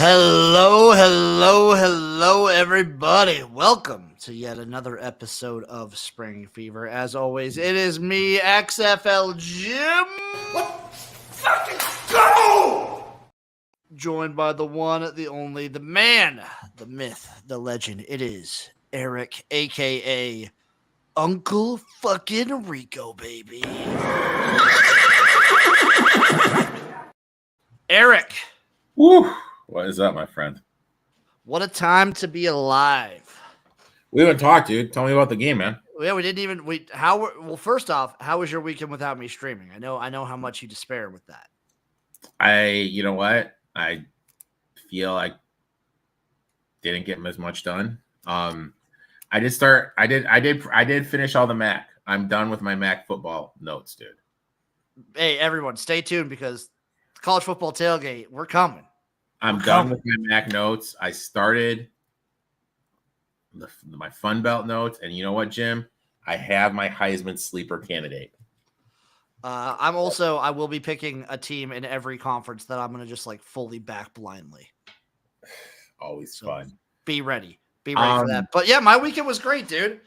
Hello, everybody. Welcome to yet another episode of Spring Fever. As always, it is me, XFL Jim. Let's fucking go! Joined by the one, the only, the man, the myth, the legend. It is Erik, a.k.a. Uncle fucking Rico, baby. Erik. Woo! What is up, my friend? What a time to be alive. We haven't talked, dude. Tell me about the game, man. Yeah, we didn't even first off, how was your weekend without me streaming? I know how much you despair with that. You know what? I feel I didn't get as much done. I did finish all the Mac. I'm done with my Mac football notes, dude. Hey, everyone, stay tuned because college football tailgate, we're coming. I'm done with my Mac notes. I started my Fun Belt notes, and you know what, Jim? I have my Heisman sleeper candidate. I will be picking a team in every conference that I'm going to just like fully back blindly. Always fun. Be ready for that. But yeah, my weekend was great, dude.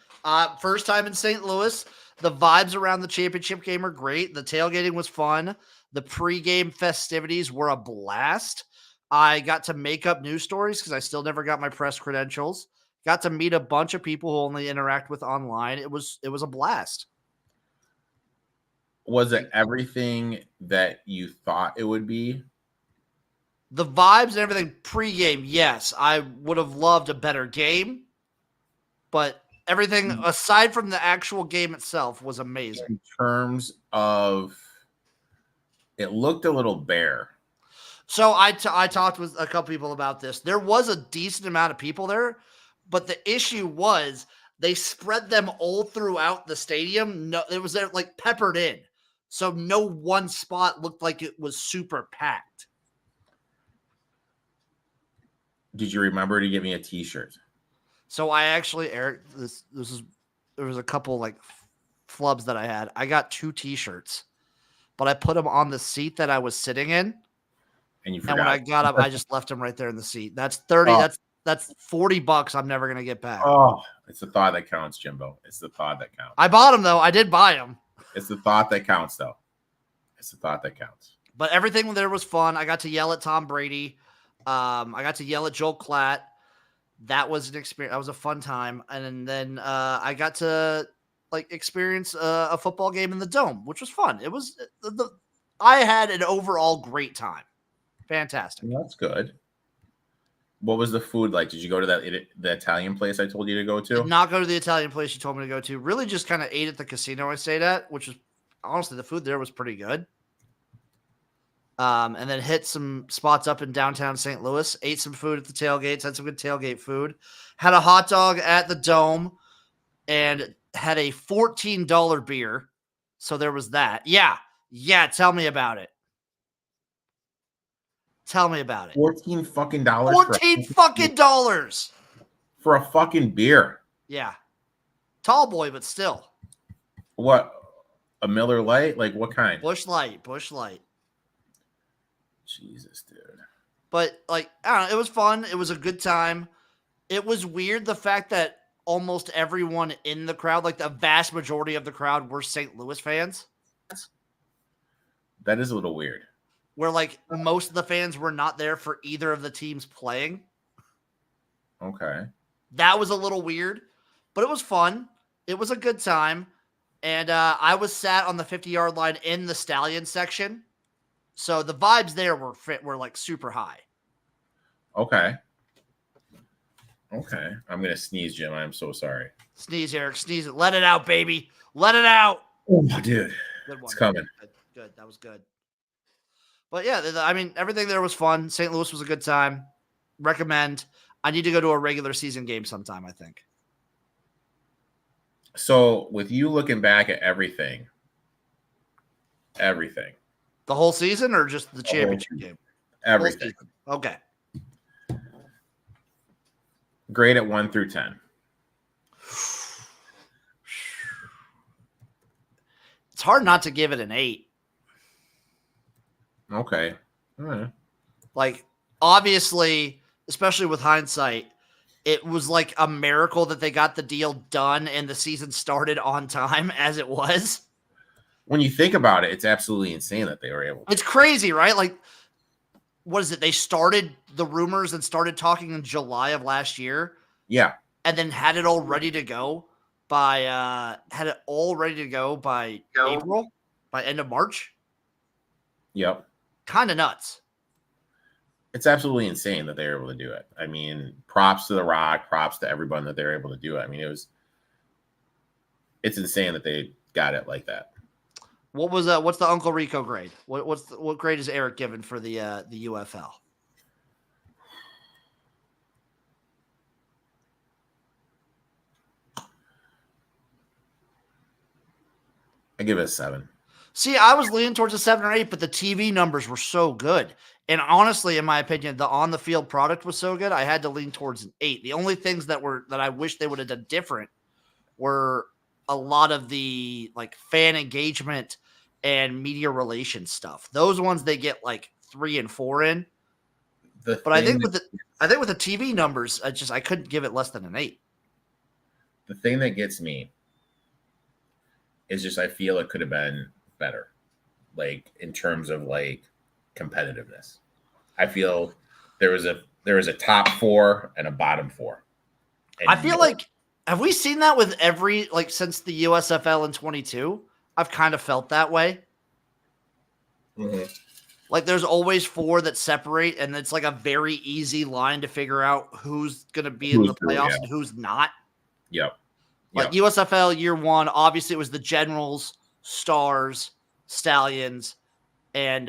First time in St. Louis. The vibes around the championship game are great. The tailgating was fun. The pregame festivities were a blast. I got to make up news stories because I still never got my press credentials. Got to meet a bunch of people who only interact with online. It was a blast. Was it everything that you thought it would be? The vibes and everything pregame, yes. I would have loved a better game, but everything aside from the actual game itself was amazing. In terms of, it looked a little bare. So I talked with a couple people about this. There was a decent amount of people there, but the issue was they spread them all throughout the stadium. No, it was like peppered in. So no one spot looked like it was super packed. Did you remember to get me a t-shirt? So I actually, Erik, there was a couple like flubs that I had. I got 2 t-shirts, but I put them on the seat that I was sitting in. And you forgot. And when I got up, I just left them right there in the seat. That's 30. Oh. That's $40 I'm never going to get back. Oh, it's the thought that counts, Jimbo. It's the thought that counts. I bought them, though. I did buy them. It's the thought that counts, though. It's the thought that counts. But everything there was fun. I got to yell at Tom Brady. I got to yell at Joel Klatt. That was an experience. That was a fun time. And then I got to experience a football game in the Dome, which was fun. It was I had an overall great time. Fantastic. That's good. What was the food like? Did you go to the Italian place I told you to go to? Did not go to the Italian place you told me to go to. Really just kind of ate at the casino I stayed at, which was honestly the food there was pretty good. And then hit some spots up in downtown St. Louis, ate some food at the tailgates, had some good tailgate food, had a hot dog at the Dome, and had a $14 beer. So there was that. Yeah. Tell me about it. Tell me about it. $14 fucking $14 for a fucking beer. Yeah. Tall boy, but still. What? A Miller Lite? Like what kind? Busch Light. Jesus, dude. But I don't know, it was fun. It was a good time. It was weird the fact that almost everyone in the crowd, like the vast majority of the crowd, were St. Louis fans. That is a little weird. Where most of the fans were not there for either of the teams playing. Okay. That was a little weird, but it was fun. It was a good time. And I was sat on the 50-yard line in the Stallion section. So the vibes there were super high. Okay. I'm going to sneeze, Jim. I'm so sorry. Sneeze, Erik. Sneeze it. Let it out, baby. Let it out. Oh, dude. Good one. It's coming. Good. That was good. But yeah, I mean, everything there was fun. St. Louis was a good time. Recommend. I need to go to a regular season game sometime, I think. So with you looking back at everything. The whole season or just the championship game? Everything. Okay. Grade at 1 through 10. It's hard not to give it an 8. Okay. All right. obviously, especially with hindsight, it was like a miracle that they got the deal done and the season started on time as it was. When you think about it, it's absolutely insane that they were able to. It's crazy, right? Like, what is it? They started the rumors and started talking in July of last year. Yeah. And then had it all ready to go by April, by end of March. Yep. Kind of nuts. It's absolutely insane that they were able to do it. I mean, props to The Rock, props to everyone that they were able to do it. I mean, it's insane that they got it like that. What's the Uncle Rico grade? What grade is Erik given for the UFL? I give it a 7. See, I was leaning towards a 7 or 8, but the TV numbers were so good. And honestly, in my opinion, the on the field product was so good, I had to lean towards an 8. The only things that I wish they would have done different were a lot of the like fan engagement and media relations stuff. Those ones they get like 3 and 4 in. But I think with the TV numbers, I couldn't give it less than an 8. The thing that gets me is just I feel it could have been better, like in terms of like competitiveness. I feel there was a top 4 and a bottom 4. I feel like, have we seen that with every, like, since the USFL in 22? I've kind of felt that way. Mm-hmm. Like, there's always 4 that separate, and it's like a very easy line to figure out who's going to be in the playoffs and who's not. Yep. Like USFL year 1, obviously it was the Generals, Stars, Stallions, and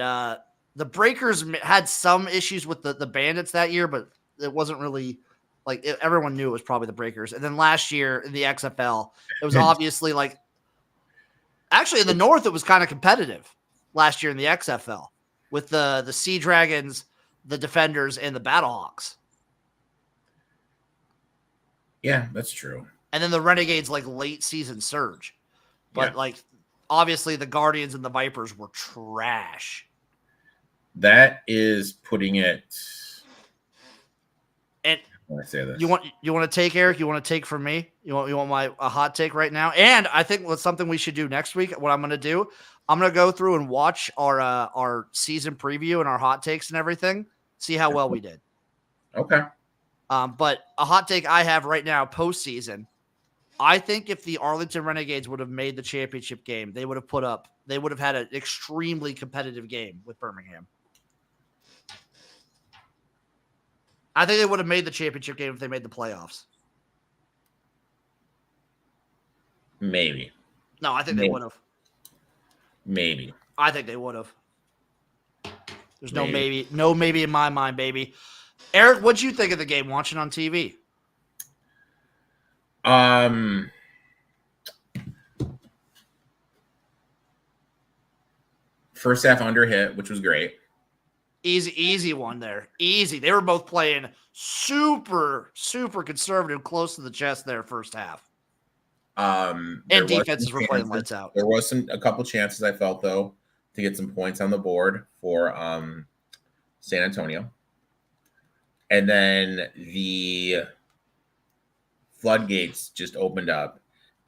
the Breakers had some issues with the Bandits that year, but it wasn't really like everyone knew it was probably the Breakers. And then last year in the XFL, it was obviously like actually in the North, it was kind of competitive last year in the XFL with the Sea Dragons, the Defenders, and the Battlehawks. Yeah, that's true. And then the Renegades like late season surge. But like obviously the Guardians and the Vipers were trash. That is putting it. And when I say this, you want to take, Erik? You want to take from me? You want a hot take right now? And I think what's something we should do next week. What I'm going to do, I'm going to go through and watch our season preview and our hot takes and everything. See how well we did. Okay. But a hot take I have right now, postseason. I think if the Arlington Renegades would have made the championship game, they would have had an extremely competitive game with Birmingham. I think they would have made the championship game if they made the playoffs. Maybe. No, I think they would have. Maybe. I think they would have. There's no maybe in my mind, baby. Erik, what'd you think of the game watching on TV? First half under hit, which was great. Easy one there. Easy. They were both playing super, super conservative, close to the chest there first half. And defenses were playing lights out. There was a couple chances I felt though to get some points on the board for San Antonio. And then the floodgates just opened up.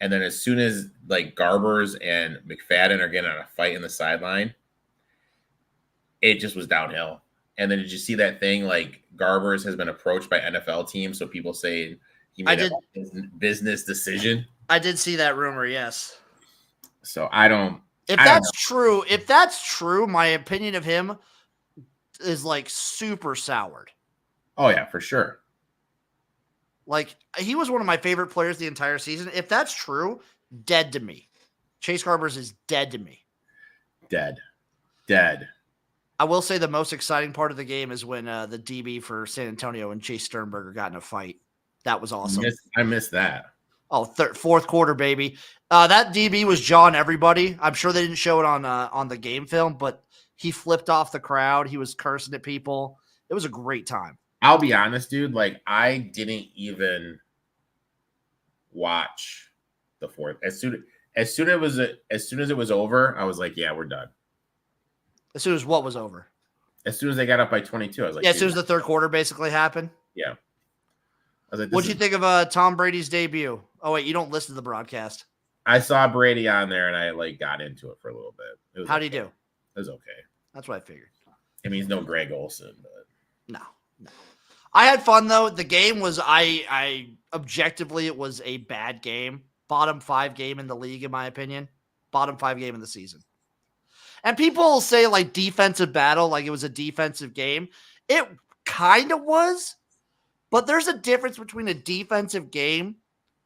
And then as soon as like Garbers and McFadden are getting on a fight in the sideline, it just was downhill. And then did you see that thing like Garbers has been approached by NFL teams? So people say he made a business decision. I did see that rumor, yes. So I don't. If that's true, my opinion of him is like super soured. Oh yeah, for sure. Like he was one of my favorite players the entire season. If that's true, dead to me. Chase Garbers is dead to me. Dead. I will say the most exciting part of the game is when the DB for San Antonio and Chase Sternberger got in a fight. That was awesome. I missed that. Oh, fourth quarter, baby. That DB was jawing everybody. I'm sure they didn't show it on the game film, but he flipped off the crowd. He was cursing at people. It was a great time. I'll be honest, dude. Like I didn't even watch the fourth. As soon as it was over, I was like, yeah, we're done. As soon as what was over? As soon as they got up by 22, I was like, yeah, as soon as the third quarter basically happened. Yeah. I was like, what'd you think of Tom Brady's debut? Oh wait, you don't listen to the broadcast. I saw Brady on there and I like got into it for a little bit. How'd he do? It was okay. That's what I figured. I mean, he's no Greg Olson, but no. I had fun though. The game was I objectively it was a bad game. Bottom 5 game in the league, in my opinion. Bottom 5 game in the season. And people will say like defensive battle, like it was a defensive game. It kind of was, but there's a difference between a defensive game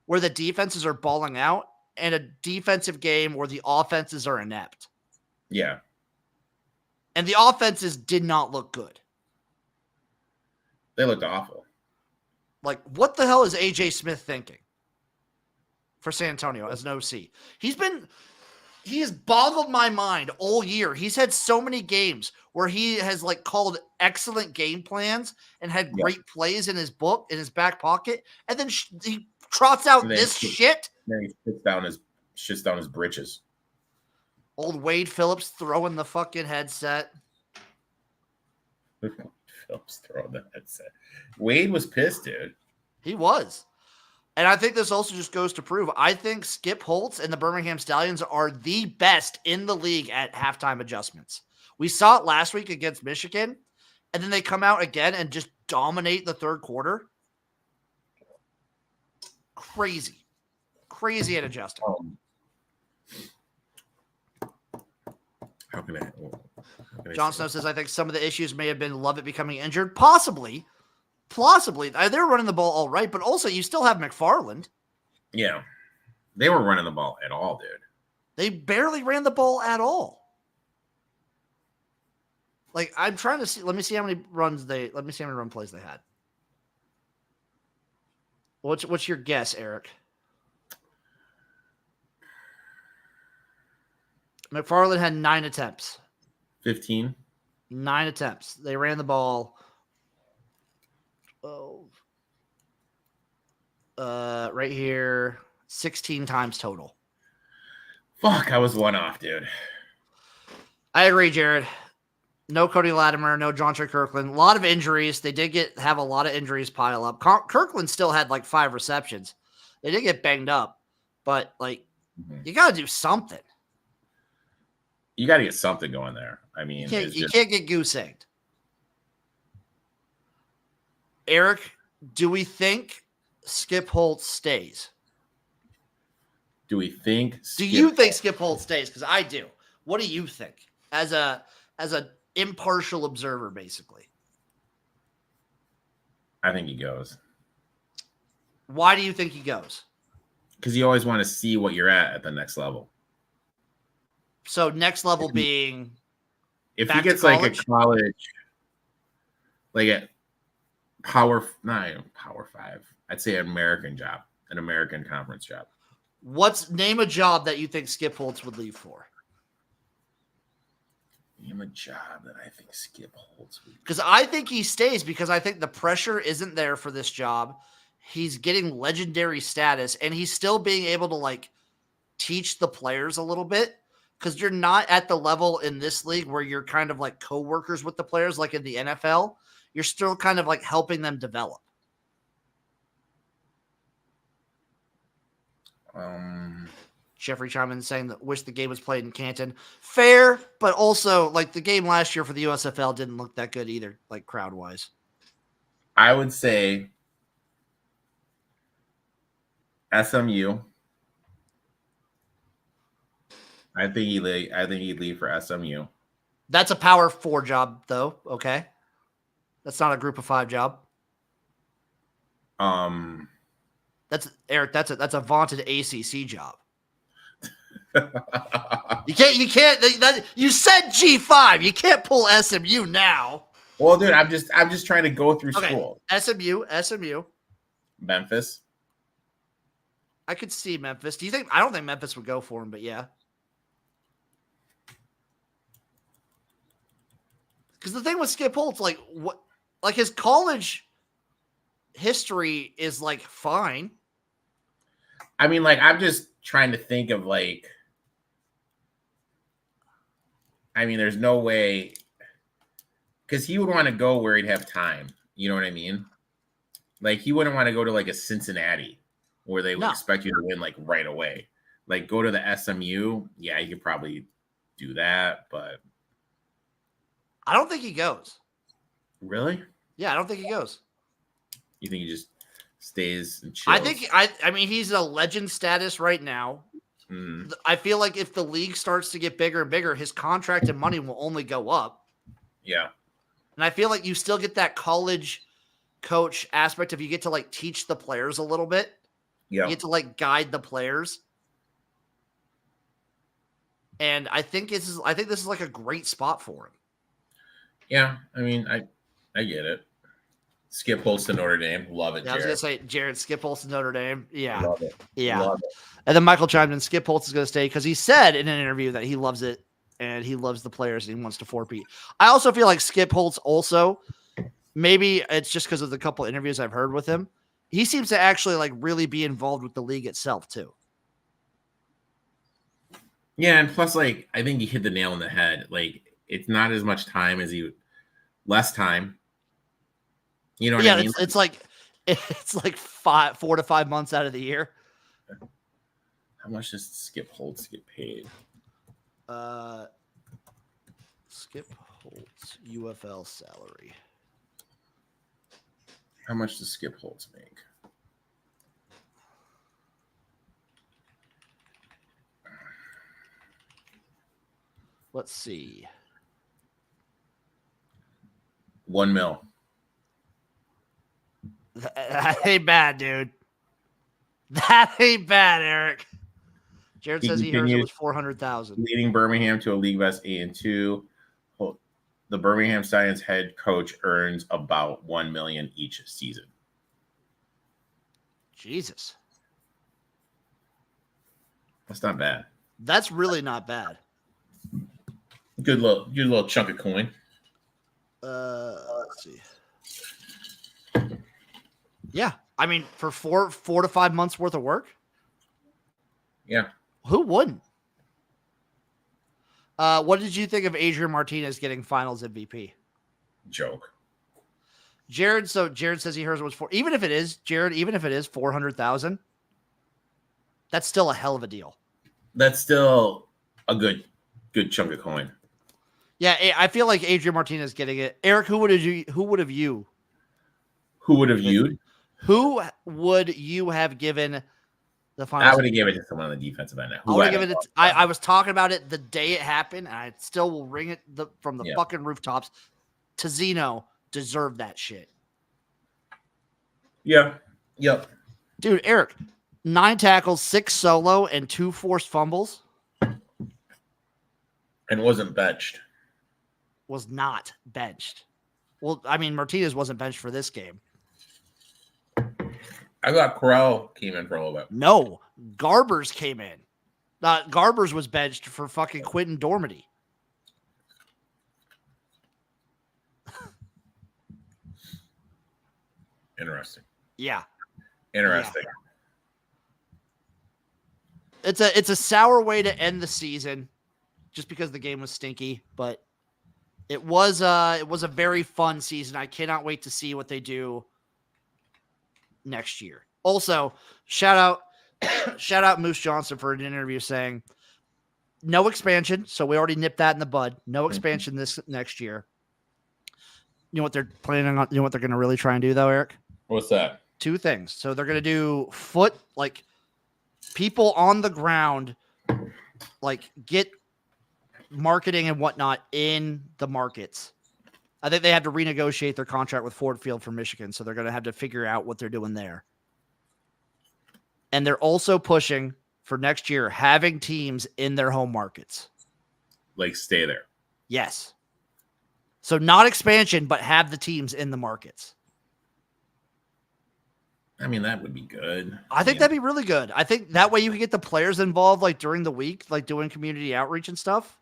where the defenses are balling out and a defensive game where the offenses are inept. Yeah. And the offenses did not look good. They looked awful. Like, what the hell is AJ Smith thinking for San Antonio as an OC? He has boggled my mind all year. He's had so many games where he has like called excellent game plans and had great plays in his book, in his back pocket. And then he trots out this shit. Then he shits down his britches. Old Wade Phillips throwing the fucking headset. Phillips throwing the headset. Wade was pissed, dude. He was. And I think this also just goes to prove, I think Skip Holtz and the Birmingham Stallions are the best in the league at halftime adjustments. We saw it last week against Michigan, and then they come out again and just dominate the third quarter. Crazy. Crazy at adjusting. How can I Jon Snow says, I think some of the issues may have been Lovett becoming injured. Possibly. They're running the ball all right, but also you still have McFarland. Yeah. They were running the ball at all, dude. They barely ran the ball at all. Like, I'm trying to see. Let me see how many run plays they had. What's your guess, Eric? McFarland had 9 attempts. 15? 9 attempts. They ran the ball. Right here, 16 times total. Fuck, I was one off, dude. I agree, Jared. No Cody Latimer, no John Trey Kirkland. A lot of injuries. They did have a lot of injuries pile up. Kirkland still had like 5 receptions. They did get banged up, but like you got to do something. You got to get something going there. I mean, you can't get goose egged. Eric, do we think Skip Holtz stays? Do you think Skip Holtz stays? Because I do. What do you think? As a impartial observer, basically. I think he goes. Why do you think he goes? Because you always want to see what you're at the next level. So next level being if he gets like a college, like a Power 5, I'd say an American job, an American conference job. Name a job that you think Skip Holtz would leave for? Name a job that I think Skip Holtz would. Because I think he stays because I think the pressure isn't there for this job. He's getting legendary status and he's still being able to like teach the players a little bit. Because you're not at the level in this league where you're kind of like co-workers with the players like in the NFL. You're still kind of like helping them develop. Jeffrey Chapman saying that wish the game was played in Canton. Fair, but also like the game last year for the USFL didn't look that good either, like crowd-wise. I would say SMU. I think he'd leave for SMU. That's a Power 4 job, though. Okay, that's not a Group of 5 job. That's Eric. That's a vaunted ACC job. You can't. You said G5. You can't pull SMU now. Well, dude, I'm just trying to go through school. SMU. Memphis. I could see Memphis. I don't think Memphis would go for him, but yeah. Because the thing with Skip Holtz, like his college history is like fine. I mean, like I'm just trying to think of like. I mean, there's no way. because he would want to go where he'd have time. You know what I mean? Like, he wouldn't want to go to like a Cincinnati where they would expect you to win like right away. Like, go to the SMU. Yeah, you could probably do that, but I don't think he goes. Really? Yeah, I don't think he goes. You think he just stays and chills? I mean, he's a legend status right now. Mm. I feel like if the league starts to get bigger and bigger, his contract and money will only go up. Yeah. And I feel like you still get that college coach aspect of you get to like teach the players a little bit. Yeah. You get to like guide the players. And I think this is like a great spot for him. Yeah, I mean, I get it. Skip Holtz to Notre Dame. Love it, yeah, Jared. I was going to say, Jared, Skip Holtz to Notre Dame. Yeah. Love it. Yeah. Love it. And then Michael chimed in, Skip Holtz is going to stay because he said in an interview that he loves it and he loves the players and he wants to four-peat. I also feel like Skip Holtz also, maybe it's just because of the couple of interviews I've heard with him, he seems to actually like really be involved with the league itself too. Yeah, and plus, like, I think he hit the nail on the head. Like, it's not as much time as less time. You know what I mean? It's like 4 to 5 months out of the year. How much does Skip Holtz get paid? Skip Holtz UFL salary. How much does Skip Holtz make? Let's see. $1 million. That ain't bad, dude. That ain't bad, Eric. Jared says he heard it was 400,000. Leading Birmingham to a league best 8-2. The Birmingham Stallions head coach earns about $1 million each season. Jesus, that's not bad. That's really not bad. Good little chunk of coin. Let's see. Yeah, I mean, for 4 to 5 months worth of work. Yeah, who wouldn't? What did you think of Adrian Martinez getting Finals MVP? Joke. Jared says he heard it was even if it is 400,000, that's still a hell of a deal. That's still a good chunk of coin. Yeah, I feel like Adrian Martinez getting it. Eric, who would you have given the Finals? I would have given it to someone on the defensive end. I was talking about it the day it happened, and I still will ring it from the fucking rooftops. Tazzino deserved that shit. Yeah. Yep. Dude, Eric, 9 tackles, 6 solo, and 2 forced fumbles. And wasn't benched. Was not benched. Well, I mean, Martinez wasn't benched for this game. I thought Corral came in for a little bit. No, Garbers came in. Garbers was benched for fucking Quentin Dormady. Interesting. Yeah. Interesting. Yeah. It's a sour way to end the season just because the game was stinky, but it was a very fun season. I cannot wait to see what they do next year. Also, shout out Moose Johnson for an interview saying no expansion. So we already nipped that in the bud. No expansion this next year. You know what they're planning on? You know what they're going to really try and do though, Eric? What's that? 2 things. So they're going to do like people on the ground, like get marketing and whatnot in the markets. I think they had to renegotiate their contract with Ford Field for Michigan, so they're going to have to figure out what they're doing there. And they're also pushing for next year having teams in their home markets. Like stay there. Yes. So not expansion, but have the teams in the markets. I mean, that would be good. I think that'd be really good. I think that way you can get the players involved like during the week, like doing community outreach and stuff.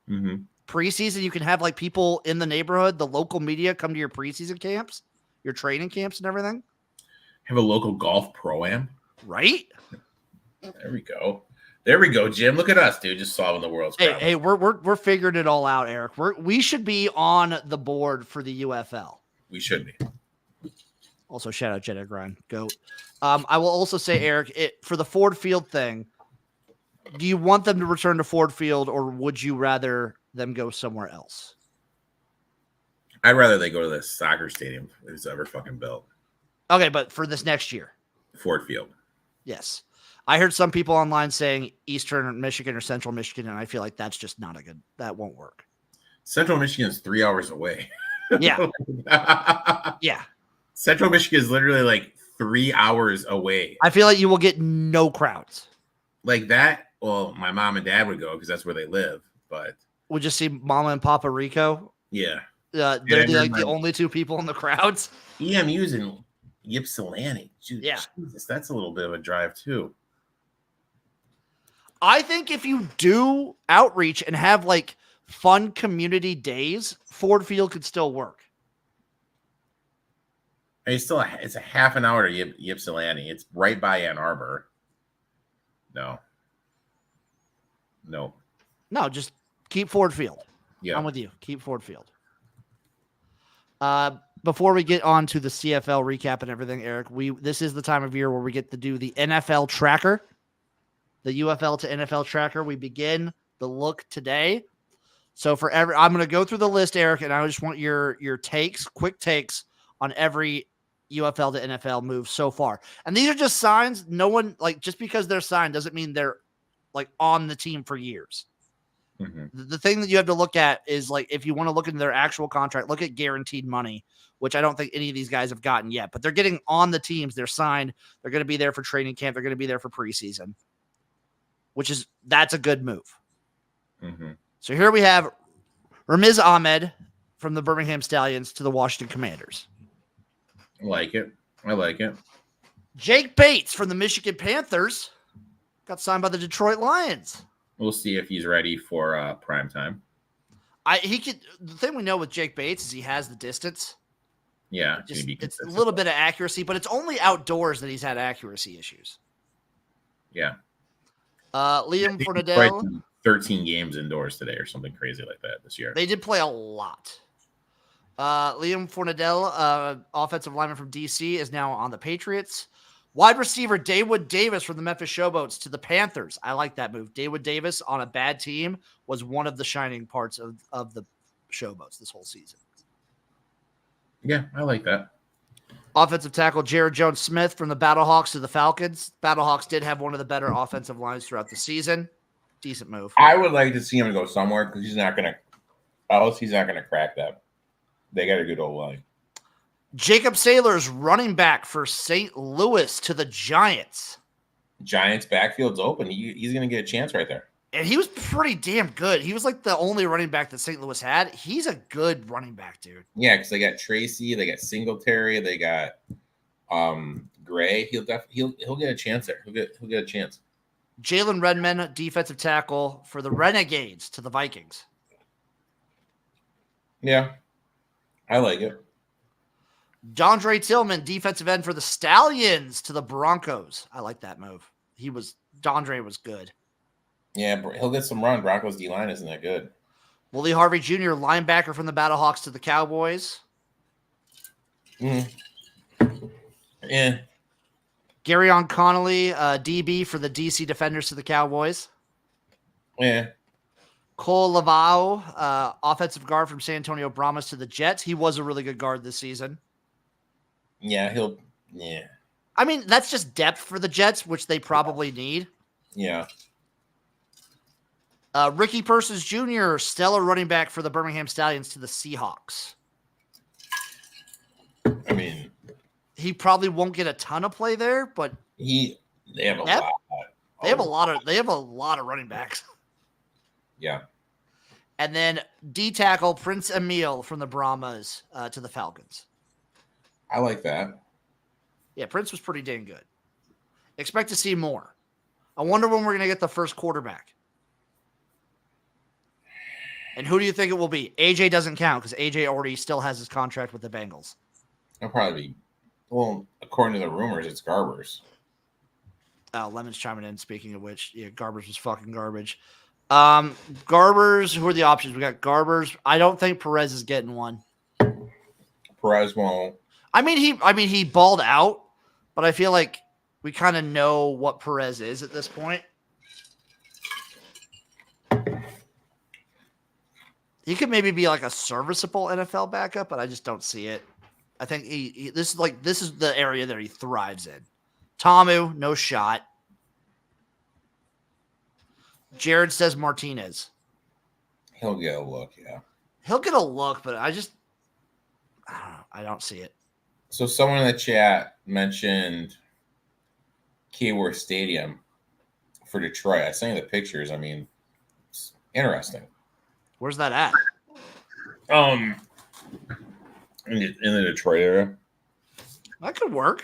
Mm-hmm. Preseason, you can have like people in the neighborhood, the local media come to your preseason camps, your training camps and everything. Have a local golf pro-am. Right? There we go. There we go, Jim. Look at us, dude. Just solving the world's problem. Hey, we're figuring it all out, Eric. We should be on the board for the UFL. We should be. Also, shout out Jedi Grind, GOAT. I will also say, Eric, for the Ford Field thing, do you want them to return to Ford Field, or would you rather them go somewhere else? I'd rather they go to the soccer stadium if it's ever fucking built. Okay, but for this next year. Ford Field. Yes. I heard some people online saying Eastern Michigan or Central Michigan, and I feel like that's just not that won't work. Central Michigan is 3 hours away. Yeah. Yeah. Central Michigan is literally like 3 hours away. I feel like you will get no crowds. Like that, well, my mom and dad would go because that's where they live, but we'll just see Mama and Papa Rico. Yeah. They're the only two people in the crowds. EMU's in Ypsilanti. Yeah. Jesus, that's a little bit of a drive too. I think if you do outreach and have like fun community days, Ford Field could still work. I mean, it's a half an hour to Ypsilanti. It's right by Ann Arbor. No, just keep Ford Field. Yeah, I'm with you. Keep Ford Field. Before we get on to the CFL recap and everything, Eric, this is the time of year where we get to do the NFL tracker, the UFL to NFL tracker. We begin the look today. So I'm going to go through the list, Eric, and I just want your quick takes on every UFL to NFL move so far. And these are just signs. No one, like, just because they're signed doesn't mean they're like on the team for years. Mm-hmm. The thing that you have to look at is, like, if you want to look into their actual contract, look at guaranteed money, which I don't think any of these guys have gotten yet, but they're getting on the teams. They're signed. They're going to be there for training camp. They're going to be there for preseason, that's a good move. Mm-hmm. So here we have Ramiz Ahmed from the Birmingham Stallions to the Washington Commanders. I like it. Jake Bates from the Michigan Panthers got signed by the Detroit Lions. We'll see if he's ready for prime time. The thing we know with Jake Bates is he has the distance. Yeah, it's a little bit of accuracy, but it's only outdoors that he's had accuracy issues. Yeah. Liam Fornadell. 13 games indoors today or something crazy like that this year. They did play a lot. Liam Fornadell, offensive lineman from DC, is now on the Patriots. Wide receiver Dawood Davis from the Memphis Showboats to the Panthers. I like that move. Dawood Davis on a bad team was one of the shining parts of the Showboats this whole season. Yeah, I like that. Offensive tackle Jared Jones-Smith from the Battlehawks to the Falcons. Battlehawks did have one of the better offensive lines throughout the season. Decent move. I would like to see him go somewhere because he's not going to crack that. They got a good old line. Jacob Saylor's running back for St. Louis to the Giants. Giants backfield's open. He's going to get a chance right there. And he was pretty damn good. He was like the only running back that St. Louis had. He's a good running back, dude. Yeah, because they got Tracy, they got Singletary, they got Gray. He'll get a chance there. He'll get a chance. Jalen Redmond, defensive tackle for the Renegades to the Vikings. Yeah, I like it. Dondre Tillman, defensive end for the Stallions to the Broncos. I like that move. Dondre was good. Yeah, he'll get some run. Broncos D-line isn't that good. Willie Harvey Jr., linebacker from the Battlehawks to the Cowboys. Yeah. Garyon Connolly, DB for the DC Defenders to the Cowboys. Yeah. Cole Lavau, offensive guard from San Antonio Brahmas to the Jets. He was a really good guard this season. Yeah, I mean, that's just depth for the Jets, which they probably need. Yeah. Ricky Persons Jr., stellar running back for the Birmingham Stallions to the Seahawks. I mean, he probably won't get a ton of play there, but they have a lot. They have a lot of running backs. Yeah. And then D tackle Prince Emil from the Brahmas to the Falcons. I like that. Yeah, Prince was pretty dang good. Expect to see more. I wonder when we're going to get the first quarterback. And who do you think it will be? AJ doesn't count because AJ already still has his contract with the Bengals. It'll probably be, well, according to the rumors, it's Garbers. Lemon's chiming in. Speaking of which, yeah, Garbers was fucking garbage. Garbers. Who are the options? We got Garbers. I don't think Perez is getting one. Perez won't. I mean, he balled out, but I feel like we kind of know what Perez is at this point. He could maybe be like a serviceable NFL backup, but I just don't see it. I think this is the area that he thrives in. Tamu, no shot. Jared says Martinez. He'll get a look, yeah. He'll get a look, but I don't know. I don't see it. So someone in the chat mentioned Keyworth Stadium for Detroit. I sent you the pictures. I mean, it's interesting. Where's that at? In the Detroit area. That could work.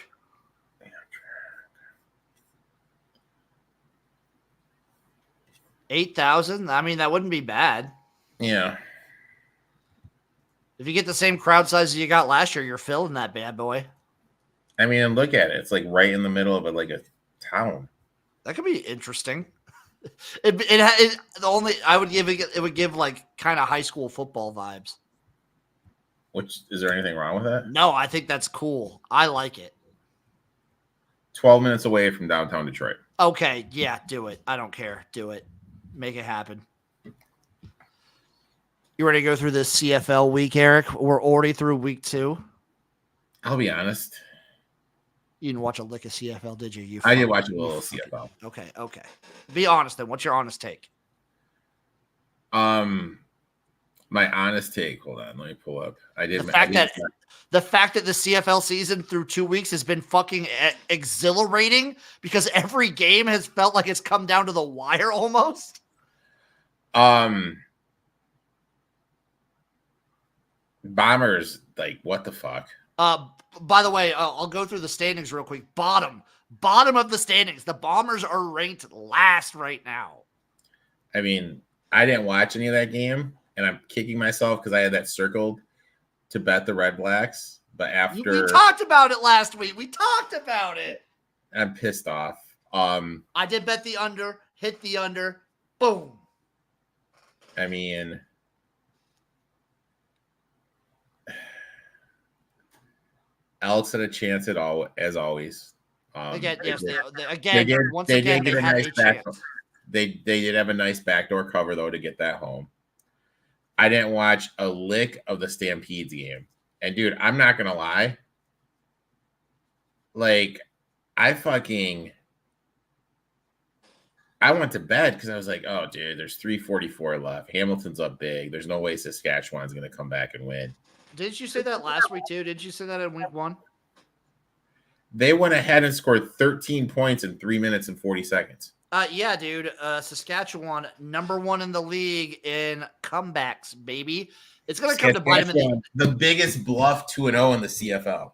8,000. I mean, that wouldn't be bad. Yeah. If you get the same crowd size as you got last year, you're filling that bad boy. I mean, look at it. It's like right in the middle of a town. That could be interesting. I would give like kind of high school football vibes. Which is there anything wrong with that? No, I think that's cool. I like it. 12 minutes away from downtown Detroit. Okay, yeah, do it. I don't care. Do it. Make it happen. You ready to go through this CFL week, Eric? We're already through week 2. I'll be honest. You didn't watch a lick of CFL, did you? I did watch a little CFL. Okay. Be honest then. What's your honest take? My honest take. Hold on, let me pull up. The fact that the CFL season through 2 weeks has been fucking exhilarating because every game has felt like it's come down to the wire almost. Bombers, like, what the fuck? By the way, I'll go through the standings real quick. Bottom of the standings. The Bombers are ranked last right now. I mean, I didn't watch any of that game, and I'm kicking myself because I had that circled to bet the Red Blacks. But after we talked about it last week. We talked about it. I'm pissed off. I did bet the under, hit the under, boom. I mean, Alex had a chance at all, as always. Again, yes, they they had a chance. They did have a nice backdoor cover though to get that home. I didn't watch a lick of the Stampedes game, and dude, I'm not gonna lie. Like, I went to bed because I was like, oh, dude, there's 3:44 left. Hamilton's up big. There's no way Saskatchewan's gonna come back and win. Didn't you say that last week too? Did you say that in week 1? They went ahead and scored 13 points in 3 minutes and 40 seconds. Yeah, dude. Saskatchewan, number 1 in the league in comebacks, baby. It's going to come to bite them. The biggest bluff 2-0 in the CFL.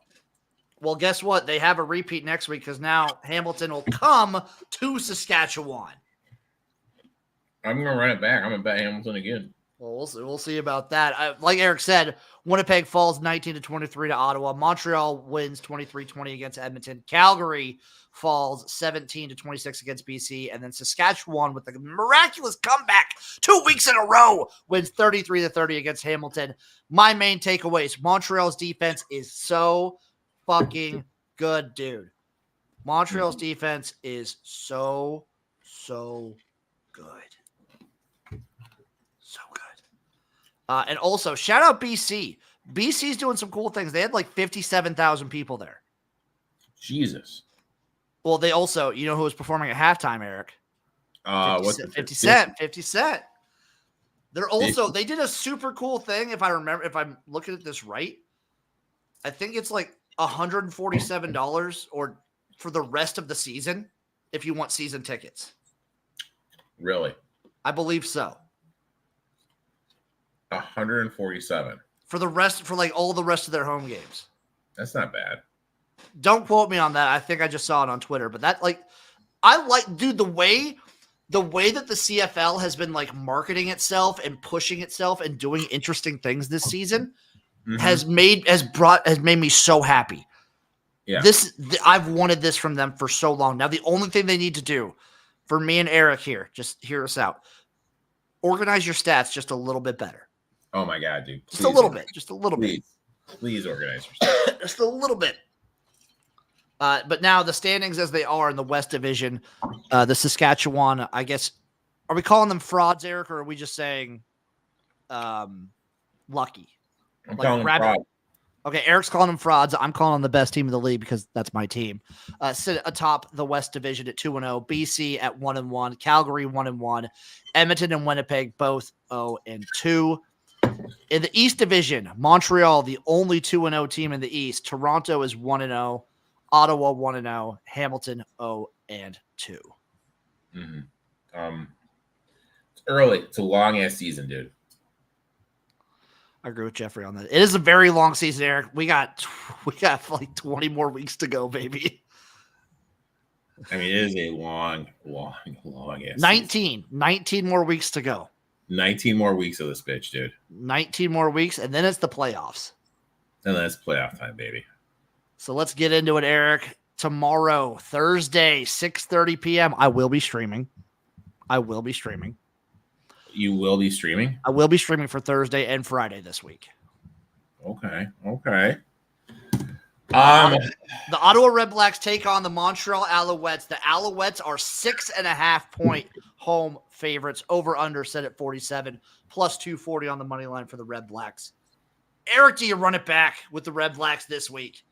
Well, guess what? They have a repeat next week because now Hamilton will come to Saskatchewan. I'm going to run it back. I'm going to bet Hamilton again. Well, we'll see about that. Like Eric said, Winnipeg falls 19-23 to Ottawa. Montreal wins 23-20 against Edmonton. Calgary falls 17-26 against BC. And then Saskatchewan, with the miraculous comeback 2 weeks in a row, wins 33-30 against Hamilton. My main takeaways: Montreal's defense is so fucking good, dude. Montreal's defense is so good. So good. And also, shout out BC. BC's doing some cool things. They had like 57,000 people there. Jesus. Well, they also, you know who was performing at halftime, Eric? 50 Cent. 50 Cent. They're also, they did a super cool thing. If I'm looking at this right, I think it's like $147 or for the rest of the season if you want season tickets. Really? I believe so. 147 for like all the rest of their home games. That's not bad. Don't quote me on that. I think I just saw it on Twitter, but that dude, the way that the CFL has been like marketing itself and pushing itself and doing interesting things this season has made me so happy. Yeah. I've wanted this from them for so long. Now, the only thing they need to do for me and Eric here, just hear us out, organize your stats just a little bit better. Oh my God, dude. Just a little bit. Just a little bit. Please organize your stats. Just a little bit. But now the standings as they are in the West Division, the Saskatchewan, I guess, are we calling them frauds, Eric, or are we just saying lucky? I'm calling them frauds. Okay, Eric's calling them frauds. I'm calling them the best team in the league because that's my team. Sit atop the West Division at 2-0, BC at 1-1, Calgary 1-1, Edmonton and Winnipeg both 0-2. In the East Division, Montreal, the only 2-0 team in the East. Toronto is 1-0, Ottawa 1-0, Hamilton 0-2. Mm-hmm. It's early. It's a long ass season, dude. I agree with Jeffrey on that. It is a very long season, Eric. We got like 20 more weeks to go, baby. I mean, it is a long ass season. 19 more weeks to go. 19 more weeks of this bitch, dude. 19 more weeks, and then it's the playoffs. And then it's playoff time, baby. So let's get into it, Eric. Tomorrow, Thursday, 6:30 p.m. I will be streaming. You will be streaming? I will be streaming for Thursday and Friday this week. Okay. The Ottawa Redblacks take on the Montreal Alouettes. The Alouettes are 6.5-point home favorites. Over under set at 47, plus 240 on the money line for the Redblacks. Eric, do you run it back with the Redblacks this week?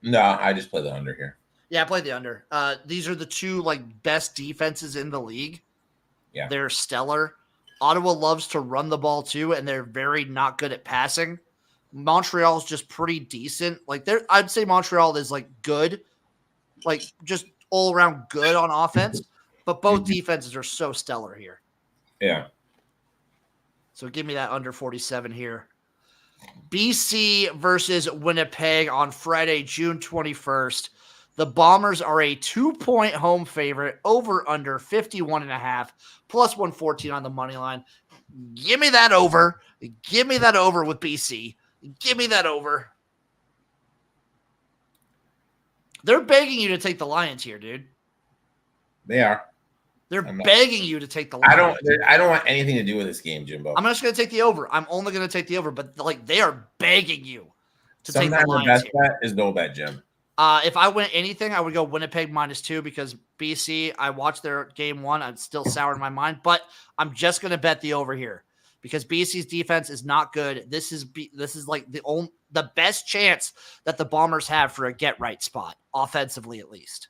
No, I just play the under here. Yeah, I played the under. These are the two best defenses in the league. Yeah, they're stellar. Ottawa loves to run the ball too, and they're very not good at passing. Montreal's just pretty decent. I'd say Montreal is good, just all around good on offense. But both defenses are so stellar here. Yeah. So give me that under 47 here. BC versus Winnipeg on Friday, June 21st. The Bombers are a 2-point home favorite, over under 51.5, plus 114 on the money line. Give me that over. Give me that over with BC. Give me that over. They're begging you to take the Lions here, dude. They are. They're begging you to take the Lions. I don't want anything to do with this game, Jimbo. I'm just going to take the over. I'm only going to take the over, but they are begging you to take the Lions. Sometimes the best bet is no bet, Jim. If I win anything, I would go Winnipeg -2 because BC, I watched their game one. I'm still sour in my mind, but I'm just going to bet the over here because BC's defense is not good. This is the best chance that the Bombers have for a get-right spot, offensively at least.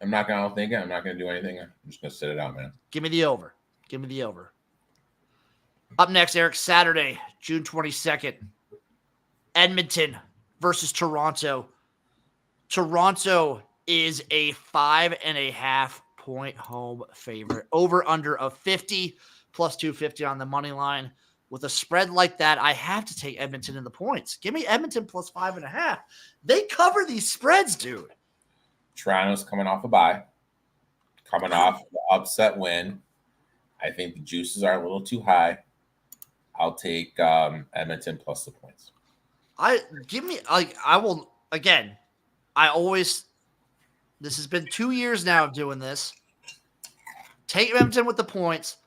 I'm not going to think it. I'm not going to do anything. I'm just going to sit it out, man. Give me the over. Give me the over. Up next, Eric, Saturday, June 22nd, Edmonton versus Toronto. Toronto is a 5.5-point home favorite. Over under of 50, plus 250 on the money line. With a spread like that, I have to take Edmonton in the points. Give me Edmonton plus 5.5. They cover these spreads, dude. Toronto's coming off a bye, coming off the upset win. I think the juices are a little too high. I'll take Edmonton plus the points. This has been 2 years now of doing this. Take Edmonton with the points.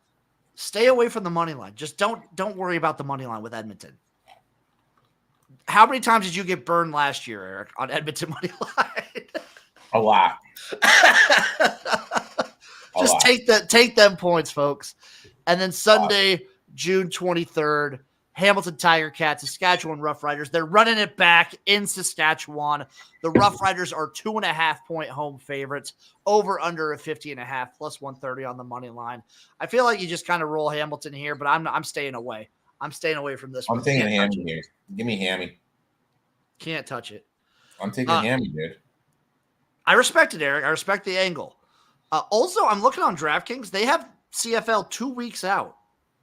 Stay away from the money line. Just don't worry about the money line with Edmonton. How many times did you get burned last year, Eric, on Edmonton money line? A lot. Take them points, folks. And then Sunday, June 23rd, Hamilton Tiger Cats, Saskatchewan Roughriders. They're running it back in Saskatchewan. The Roughriders are 2.5-point home favorites, over under a 50.5, plus 130 on the money line. I feel like you just kind of roll Hamilton here, but I'm staying away. I'm staying away from this one. I'm taking Hammy here. Give me Hammy. Can't touch it. I'm taking Hammy, dude. I respect it, Eric. I respect the angle. Also, I'm looking on DraftKings. They have CFL 2 weeks out.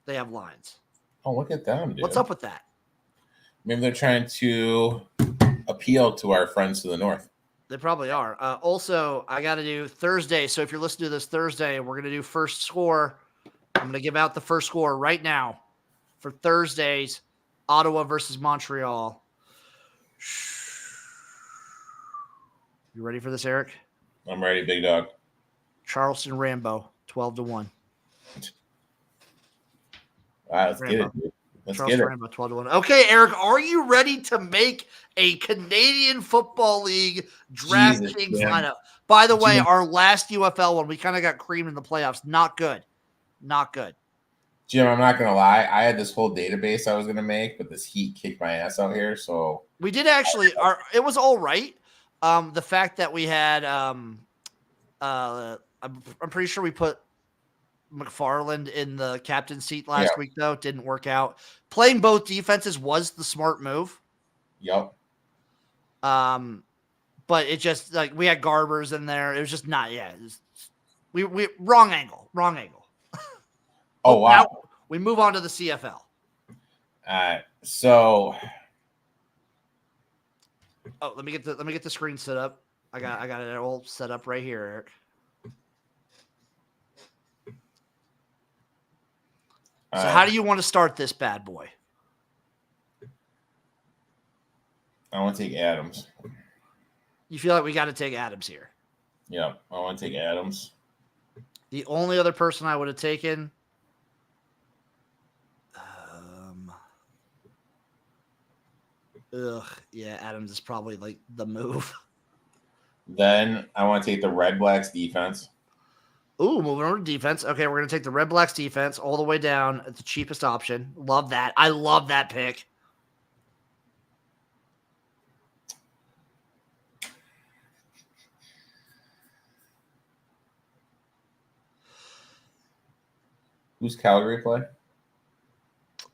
They have lines. Oh, look at them, dude. What's up with that? Maybe they're trying to appeal to our friends to the north. They probably are. Also, I got to do Thursday. So if you're listening to this Thursday, we're going to do first score. I'm going to give out the first score right now for Thursday's Ottawa versus Montreal. You ready for this, Eric? I'm ready, big dog. Charleston Rambo, 12-1. All right, let's get it, dude. Let's Charleston get it. Rambo, 12-1. Okay, Eric, are you ready to make a Canadian Football League DraftKings lineup? By the way, our last UFL one, we kind of got creamed in the playoffs. Not good. Not good. Jim, I'm not gonna lie. I had this whole database I was gonna make, but this heat kicked my ass out here. So we did actually. It was all right. The fact that we had, I'm pretty sure we put McFarland in the captain seat last week, though. Didn't work out. Playing both defenses was the smart move. Yep. But it just like we had Garbers in there. It was just not. Yeah. We wrong angle. Oh wow. Now we move on to the CFL. So. Oh, let me get the screen set up. I got it all set up right here, Eric. So how do you want to start this bad boy? I want to take Adams. You feel like we got to take Adams here? Yeah, I want to take Adams. The only other person I would have taken. Yeah, Adams is probably like the move. Then I want to take the Red Blacks defense. Ooh, moving over to defense. Okay, we're going to take the Red Blacks defense all the way down at the cheapest option. Love that. I love that pick. Who's Calgary play?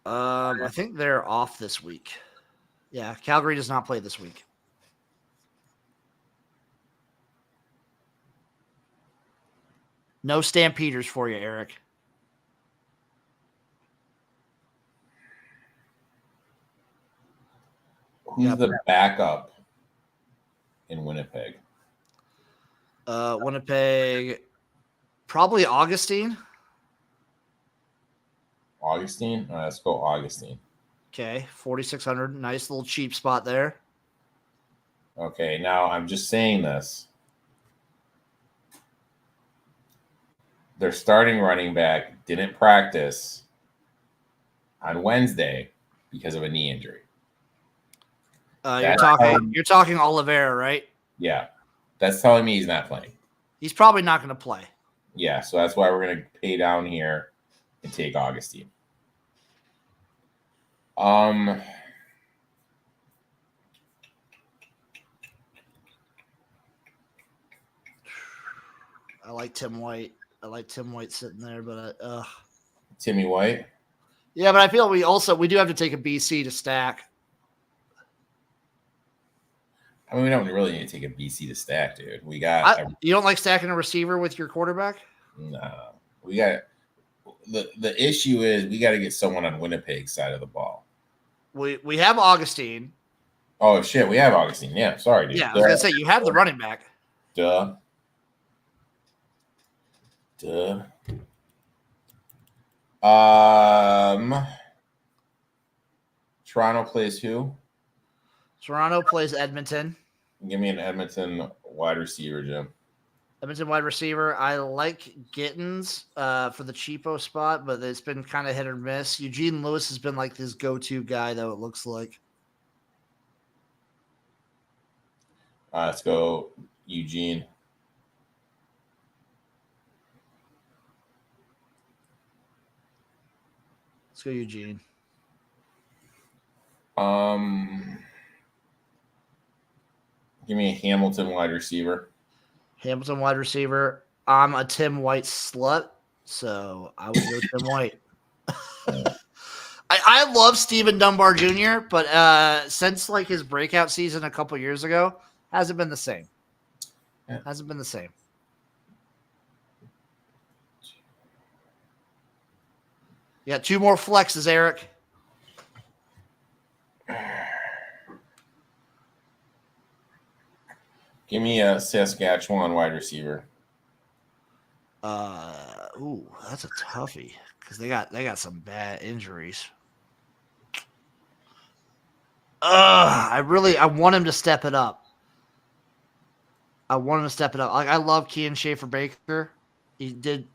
I think they're off this week. Yeah, Calgary does not play this week. No Stampeders for you, Eric. Who's the backup in Winnipeg? Winnipeg, probably Augustine. Augustine? All right, let's go Augustine. Okay, 4,600. Nice little cheap spot there. Okay, now I'm just saying this. Their starting running back didn't practice on Wednesday because of a knee injury. You're talking Oliveira, right? Yeah, that's telling me he's not playing. He's probably not going to play. Yeah, so that's why we're going to pay down here and take Augustine. I like Tim White. I like Tim White sitting there, but Timmy White. Yeah, but I feel we do have to take a BC to stack. I mean, we don't really need to take a BC to stack, dude. We got. You don't like stacking a receiver with your quarterback? No, we got. The issue is we got to get someone on Winnipeg's side of the ball. We have Augustine. Oh shit, we have Augustine. Yeah, sorry, dude. Yeah, I was gonna say you have the running back. Duh. Toronto plays who? Toronto plays Edmonton. Give me an Edmonton wide receiver, Jim. Edmonton wide receiver. I like Gittins for the cheapo spot, but it's been kind of hit or miss. Eugene Lewis has been like his go-to guy, though, it looks like. Let's go Eugene. Let's go Eugene. Give me a Hamilton wide receiver. Hamilton wide receiver. I'm a Tim White slut, so I would go Tim White. I love Stephen Dunbar Jr., but since like his breakout season a couple years ago, hasn't been the same. Hasn't been the same. You got two more flexes, Eric. Give me a Saskatchewan wide receiver. Ooh, that's a toughie because they got some bad injuries. I want him to step it up. I want him to step it up. Like I love Kean Schaefer Baker. He did.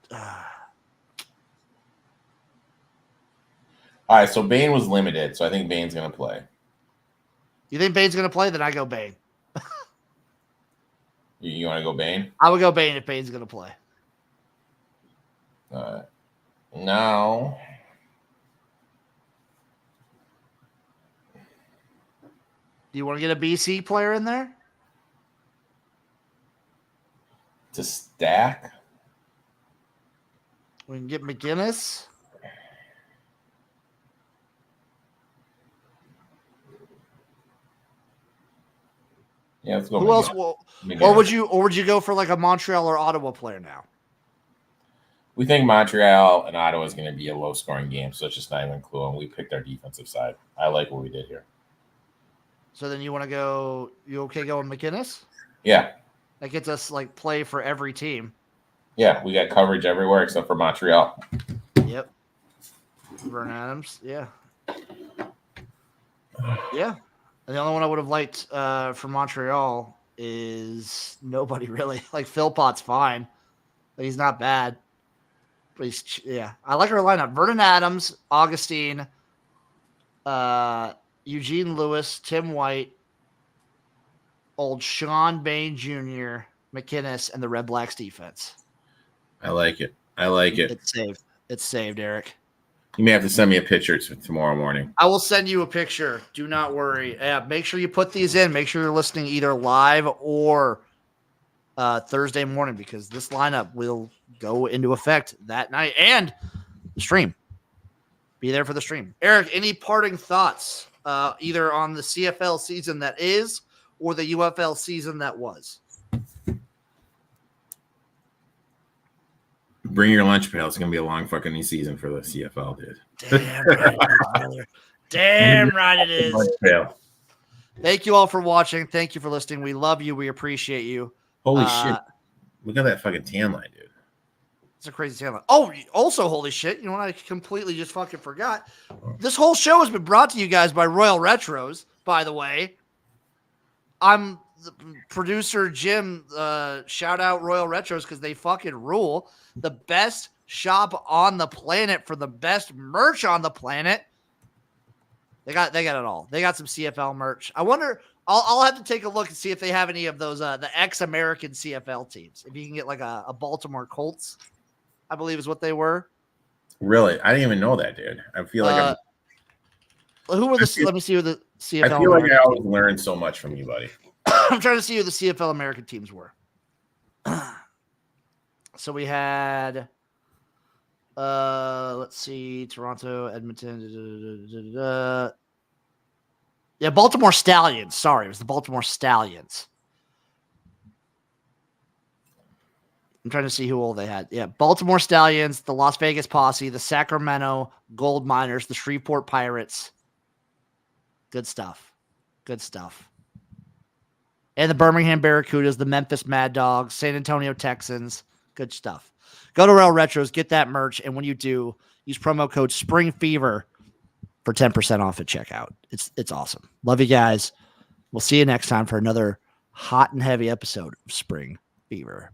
All right, so Bane was limited, so I think Bane's going to play. You think Bane's going to play? Then I go Bane. You want to go Bane? I would go Bane if Bane's going to play. No. Do you want to get a BC player in there? To stack? We can get McGinnis. Yeah, let's go. Who else? Or would you go for like a Montreal or Ottawa player now? We think Montreal and Ottawa is going to be a low-scoring game, so it's just not even cool. And we picked our defensive side. I like what we did here. So then you want to go? You okay going McGinnis? Yeah. That gets us like play for every team. Yeah, we got coverage everywhere except for Montreal. Yep. Vern Adams. Yeah. Yeah. And the only one I would have liked for Montreal is nobody really. Like Philpott's fine. But he's not bad. But he's I like our lineup. Vernon Adams, Augustine, Eugene Lewis, Tim White, old Sean Bain Jr., McInnes, and the Red Blacks defense. I like it. It's saved. It's saved, Eric. You may have to send me a picture tomorrow morning. I will send you a picture. Do not worry. Make sure you put these in. Make sure you're listening either live or Thursday morning because this lineup will go into effect that night and the stream. Be there for the stream. Eric, any parting thoughts either on the CFL season that is or the UFL season that was? Bring your lunch pail. It's going to be a long fucking season for the CFL, dude. Damn right, brother. Damn right it is. Lunch pail. Thank you all for watching. Thank you for listening. We love you. We appreciate you. Holy shit. Look at that fucking tan line, dude. It's a crazy tan line. Oh, also, holy shit. You know what? I completely just fucking forgot. This whole show has been brought to you guys by Royal Retros, by the way. I'm the producer, Jim. Shout out Royal Retros because they fucking rule. The best shop on the planet for the best merch on the planet. They got it all. They got some CFL merch. I wonder. I'll have to take a look and see if they have any of those the ex-American CFL teams. If you can get like a Baltimore Colts, I believe is what they were. Really, I didn't even know that, dude. I feel like who were the? Let me see who the CFL. I feel like I always learn so much from you, buddy. I'm trying to see who the CFL American teams were. So we had, let's see, Toronto, Edmonton. Yeah, Baltimore Stallions. Sorry, it was the Baltimore Stallions. I'm trying to see who all they had. Yeah, Baltimore Stallions, the Las Vegas Posse, the Sacramento Gold Miners, the Shreveport Pirates. Good stuff. Good stuff. And the Birmingham Barracudas, the Memphis Mad Dogs, San Antonio Texans. Good stuff. Go to Rail Retros, get that merch, and when you do, use promo code SPRINGFEVER for 10% off at checkout. It's awesome. Love you guys. We'll see you next time for another hot and heavy episode of Spring Fever.